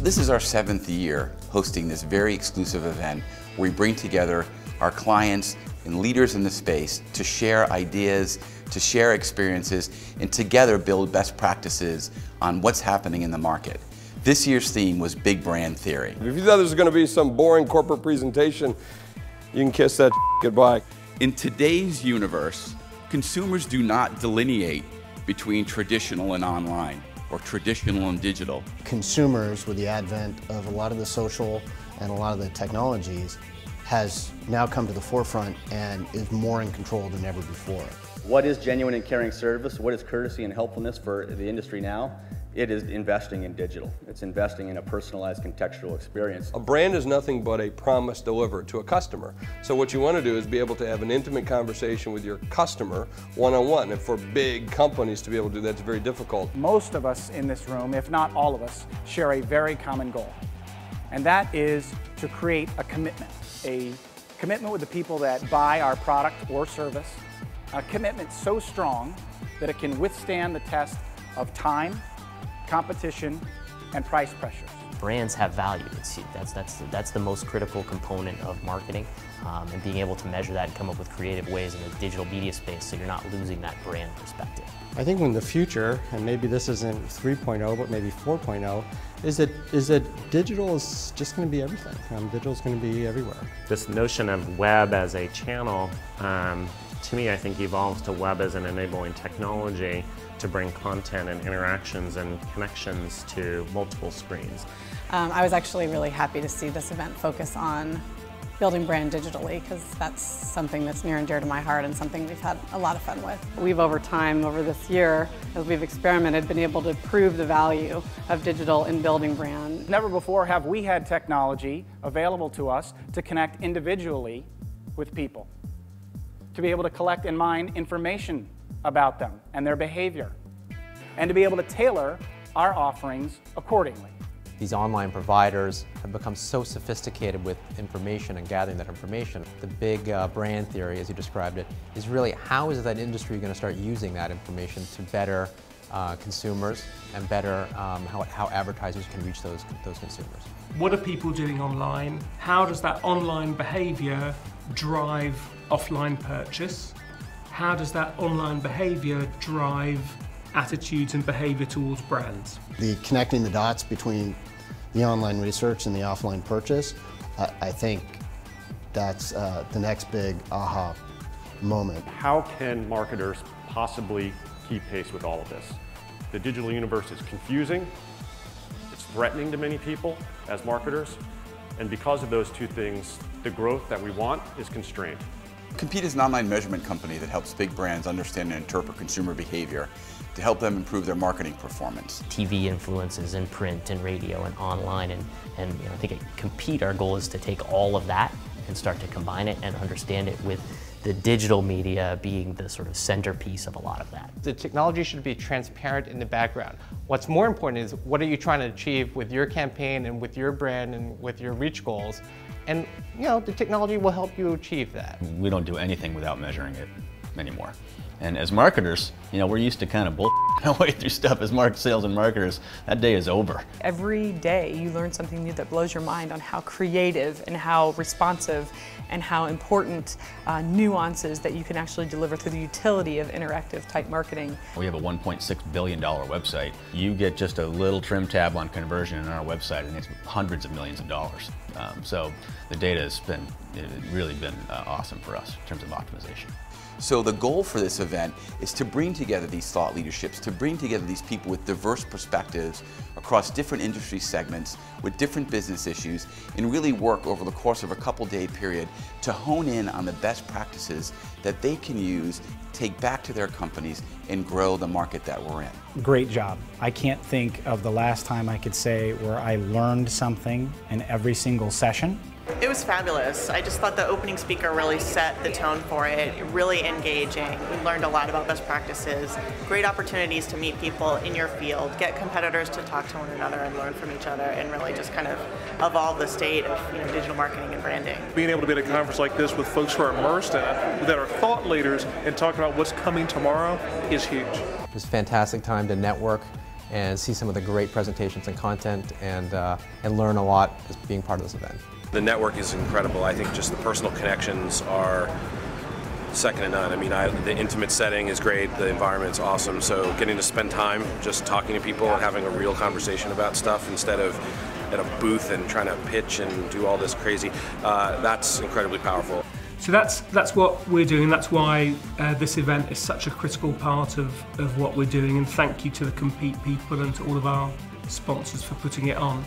This is our 7th year hosting this very exclusive event where we bring together our clients and leaders in the space to share ideas, to share experiences, and together build best practices on what's happening in the market. This year's theme was Big Brand Theory. If you thought this was going to be some boring corporate presentation, you can kiss that goodbye. In today's universe, consumers do not delineate between traditional and online, or traditional and digital. Consumers, with the advent of a lot of the social and a lot of the technologies, has now come to the forefront and is more in control than ever before. What is genuine and caring service? What is courtesy and helpfulness for the industry now? It is investing in digital. It's investing in a personalized contextual experience. A brand is nothing but a promise delivered to a customer. So what you want to do is be able to have an intimate conversation with your customer one-on-one. And for big companies to be able to do that, it's very difficult. Most of us in this room, if not all of us, share a very common goal. And that is to create a commitment with the people that buy our product or service, a commitment so strong that it can withstand the test of time, competition, and price pressures. Brands have value. That's the most critical component of marketing, and being able to measure that and come up with creative ways in the digital media space so you're not losing that brand perspective. I think in the future, and maybe this isn't 3.0, but maybe 4.0, is that digital is just going to be everything. Digital is going to be everywhere. This notion of web as a channel, to me, I think evolves to web as an enabling technology to bring content and interactions and connections to multiple screens. I was actually really happy to see this event focus on building brand digitally, because that's something that's near and dear to my heart and something we've had a lot of fun with. We've over this year, as we've experimented, been able to prove the value of digital in building brand. Never before have we had technology available to us to connect individually with people, to be able to collect and mine information about them and their behavior, and to be able to tailor our offerings accordingly. These online providers have become so sophisticated with information and gathering that information. The big brand theory, as you described it, is really how is that industry going to start using that information to better consumers and better how advertisers can reach those consumers. What are people doing online? How does that online behavior drive offline purchase? How does that online behavior drive attitudes and behavior towards brands? The connecting the dots between the online research and the offline purchase, I think that's the next big aha moment. How can marketers possibly keep pace with all of this? The digital universe is confusing, it's threatening to many people as marketers, and because of those two things, the growth that we want is constrained. Compete is an online measurement company that helps big brands understand and interpret consumer behavior to help them improve their marketing performance. TV influences in print and radio and online, and I think at Compete our goal is to take all of that and start to combine it and understand it with the digital media being the sort of centerpiece of a lot of that. The technology should be transparent in the background. What's more important is what are you trying to achieve with your campaign and with your brand and with your reach goals. And the technology will help you achieve that. We don't do anything without measuring it anymore. And as marketers, we're used to kind of our way through stuff as sales and marketers. That day is over. Every day you learn something new that blows your mind on how creative and how responsive and how important nuances that you can actually deliver through the utility of interactive type marketing. We have a $1.6 billion website. You get just a little trim tab on conversion on our website and it's hundreds of millions of dollars. So the data has really been awesome for us in terms of optimization. So the goal for this event is to bring together these thought leaderships, to bring together these people with diverse perspectives across different industry segments with different business issues, and really work over the course of a couple-day period to hone in on the best practices that they can use, take back to their companies, and grow the market that we're in. Great job. I can't think of the last time I could say where I learned something in every single session. It was fabulous. I just thought the opening speaker really set the tone for it, really engaging. We learned a lot about best practices, great opportunities to meet people in your field, get competitors to talk to one another and learn from each other, and really just kind of evolve the state of digital marketing and branding. Being able to be at a conference like this with folks who are immersed in it, that are thought leaders, and talking about what's coming tomorrow is huge. It was a fantastic time to network and see some of the great presentations and content and learn a lot as being part of this event. The network is incredible. I think just the personal connections are second to none. I mean, the intimate setting is great, the environment's awesome, so getting to spend time just talking to people and having a real conversation about stuff instead of at a booth and trying to pitch and do all this crazy, that's incredibly powerful. So that's what we're doing. That's why this event is such a critical part of what we're doing, and thank you to the Compete people and to all of our sponsors for putting it on.